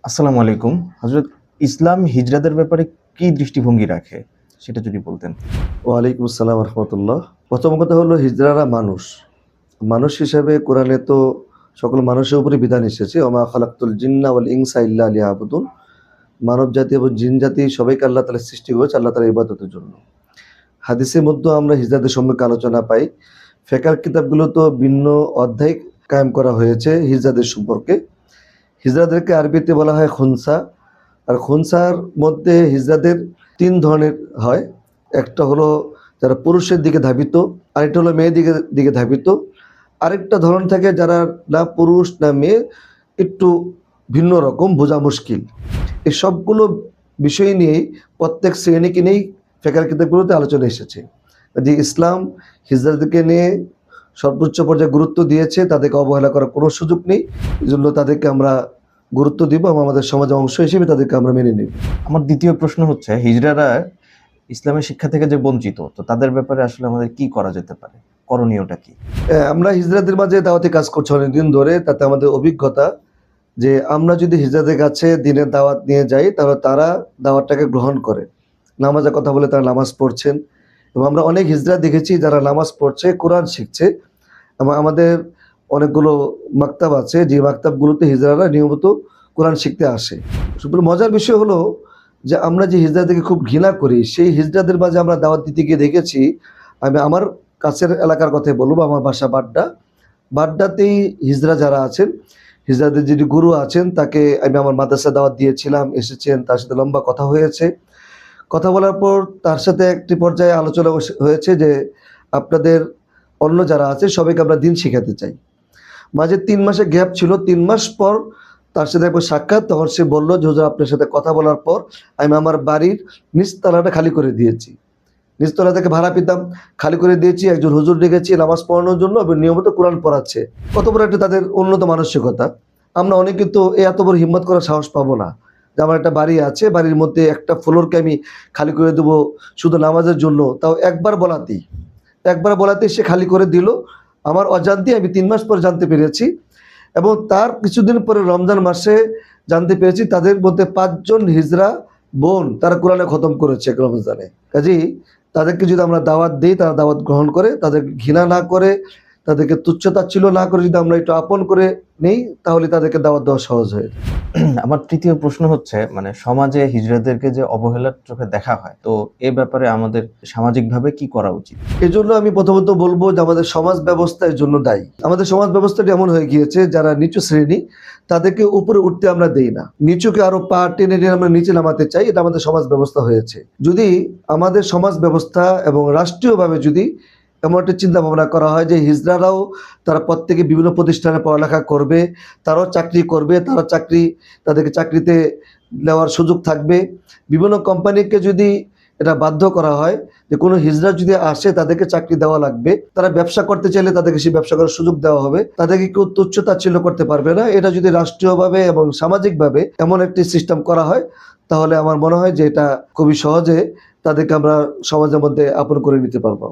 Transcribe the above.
আসসালামু আলাইকুম। হযরত ইসলাম হিজরাদের ব্যাপারে কি দৃষ্টিভঙ্গি রাখে? সেটা যদি বলতেন। ওয়ালাইকুম আসসালাম রহমতুল্লাহ। প্রথম কথা হলো হিজড়ারা মানুষ। মানুষ হিসেবে কোরআনে তো সকল মানুষের উপরে বিধান এসেছে, ওমা খালাকতুল জিন্না ওয়াল ইনসা ইল্লা লিয়াবুদুন। মানব জাতি এবং জিন জাতি সবাইকে আল্লাহ তাআলা সৃষ্টি করেছে আল্লাহ তাআলার ইবাদতের জন্য। হাদিসের মধ্যে আমরা হিজড়াদের সম্পর্কে আলোচনা পাই। ফিকহের কিতাবগুলো তো ভিন্ন অধ্যায় কায়েম করা হয়েছে হিজড়াদের সম্পর্কে। হিজড়াদেরকে আরবিতে বলা হয় খুনসা। আর খুনসার মধ্যে হিজড়াদের ৩ ধরনের হয়। একটা হলো যারা পুরুষের দিকে ধাবিত, আরেকটা হলো মেয়ের দিকে ধাবিত, আরেকটা ধরন থাকে যারা না পুরুষ না মেয়ে, একটু ভিন্ন রকম, বোঝা মুশকিল। এই সবগুলো বিষয় নিয়েই প্রত্যেক শ্রেণীকে নিয়েই ফিকহের কিতাবগুলোতে আলোচনা এসেছে। যে ইসলাম হিজড়াদেরকে নিয়ে সর্বোচ্চ পর্যায়ে গুরুত্ব দিয়েছে, তাদেরকে অবহেলা করার কোনো সুযোগ নেই। এজন্য তাদেরকে আমরা গুরুত্ব দিব এবং আমাদের সমাজের অংশ হিসেবে তাদেরকে আমরা মেনে নেব। আমার দ্বিতীয় প্রশ্ন হচ্ছে, হিজড়ারা ইসলামের শিক্ষা থেকে যে বঞ্চিত, তো তাদের ব্যাপারে আসলে আমাদের কি করা যেতে পারে? করণীয়টা কি? আমরা হিজড়াদের মাঝে দাওয়াতি কাজ করছি অনেকদিন ধরে। তাতে আমাদের অভিজ্ঞতা যে আমরা যদি হিজড়াদের কাছে দিনের দাওয়াত নিয়ে যাই, তাহলে তারা দাওয়াতটাকে গ্রহণ করে। নামাজের কথা বলে তারা নামাজ পড়ছেন এবং আমরা অনেক হিজড়া দেখেছি যারা নামাজ পড়ছে, কোরআন শিখছে। এবং আমাদের অনেকগুলো মাকতাব আছে, যে মাকতাবগুলোতে হিজড়ারা নিয়মিত কোরআন শিখতে আসে। শুধু মজার বিষয় হলো যে আমরা যে হিজড়াদেরকে খুব ঘৃণা করি, সেই হিজড়াদের মাঝে আমরা দাওয়াত দিতে গিয়ে দেখেছি, আমি আমার কাছের এলাকার কথাই বলবো, আমার বাসা বাড্ডা। বাড্ডাতেই হিজড়া যারা আছেন, হিজড়াদের যিনি গুরু আছেন, তাকে আমি আমার মাদ্রাসা দাওয়াত দিয়েছিলাম, এসেছেন, তার সাথে লম্বা কথা হয়েছে। কথা বলার পর তার সাথে একটি পর্যায়ে আলোচনা হয়েছে যে আপনাদের অন্য যারা আছে সবাইকে আমরা দিন শিখাতে চাই। মাঝে ৩ মাসের গ্যাপ ছিল। ৩ মাস পর তার সাথে একবার সাক্ষাৎ, তখন সে বলল যে হুজুর আপনার সাথে কথা বলার পর আমি আমার বাড়ির নিচতলাটা খালি করে দিয়েছি। নিচতলা থেকে ভাড়া পেতাম, খালি করে দিয়েছি, একজন হুজুর ডেকেছি নামাজ পড়ানোর জন্য এবং নিয়মিত কোরআন পড়াচ্ছে। কত বড় একটা তাদের উন্নত মানসিকতা। আমরা অনেকে তো এত বড় হিম্মত করার সাহস পাবো না যে আমার একটা বাড়ি আছে, বাড়ির মধ্যে একটা ফ্লোরকে আমি খালি করে দেবো শুধু নামাজের জন্য, তাও একবার বলাতেই সে খালি করে দিল। আমার অজান্তে আমি ৩ মাস পরে জানতে পেরেছি এবং তার কিছুদিন পরে রমজান মাসে জানতে পেরেছি তাদের মধ্যে ৫ জন হিজড়া বোন তারা কোরআনে খতম করেছে রমজানে। কাজেই তাদেরকে যদি আমরা দাওয়াত দিই, তারা দাওয়াত গ্রহণ করে, তাদেরকে ঘৃণা না করে, তাদেরকে তুচ্ছতাচ্ছিল্য না করে যদি আমরা একটু আপন করে নেই, তাহলে তাদেরকে দাওয়াত দেওয়া সহজ হয়ে যায়। আমার তৃতীয় প্রশ্ন হচ্ছে, সমাজে হিজড়াদেরকে যে অবহেলার চোখে দেখা হয়, তো এ ব্যাপারে আমাদের সামাজিকভাবে কি করা উচিত? এজন্য আমি প্রথমত বলবো যে আমাদের সমাজ ব্যবস্থা এর জন্য দায়ী। আমাদের সমাজ ব্যবস্থাটি এমন হয়ে গিয়েছে, যারা নিচু শ্রেণী তাদেরকে উপরে উঠতে আমরা দেই না, নিচুকে আরো পা টেনে টেনে আমরা নিচে নামাতে চাই। এটা আমাদের সমাজ ব্যবস্থা হয়েছে। যদি আমাদের সমাজ ব্যবস্থা এবং রাষ্ট্রীয়ভাবে যদি এমন একটা চিন্তা ভাবনা করা হয় যে হিজড়ারাও তারা প্রত্যেকে বিভিন্ন প্রতিষ্ঠানে পড়ালেখা করবে, তারাও চাকরি করবে, তাদেরকে চাকরিতে নেওয়ার সুযোগ থাকবে। বিভিন্ন কোম্পানিকে যদি এটা বাধ্য করা হয় যে কোনো হিজড়া যদি আসে তাদেরকে চাকরি দেওয়া লাগবে, তারা ব্যবসা করতে চাইলে তাদেরকে সেই ব্যবসা করার সুযোগ দেওয়া হবে, তাদেরকে কেউ তুচ্ছ-তাচ্ছিল্য করতে পারবে না। এটা যদি রাষ্ট্রীয়ভাবে এবং সামাজিকভাবে এমন একটি সিস্টেম করা হয়, তাহলে আমার মনে হয় যে এটা খুবই সহজে তাদেরকে আমরা সমাজের মধ্যে আপন করে নিতে পারবো।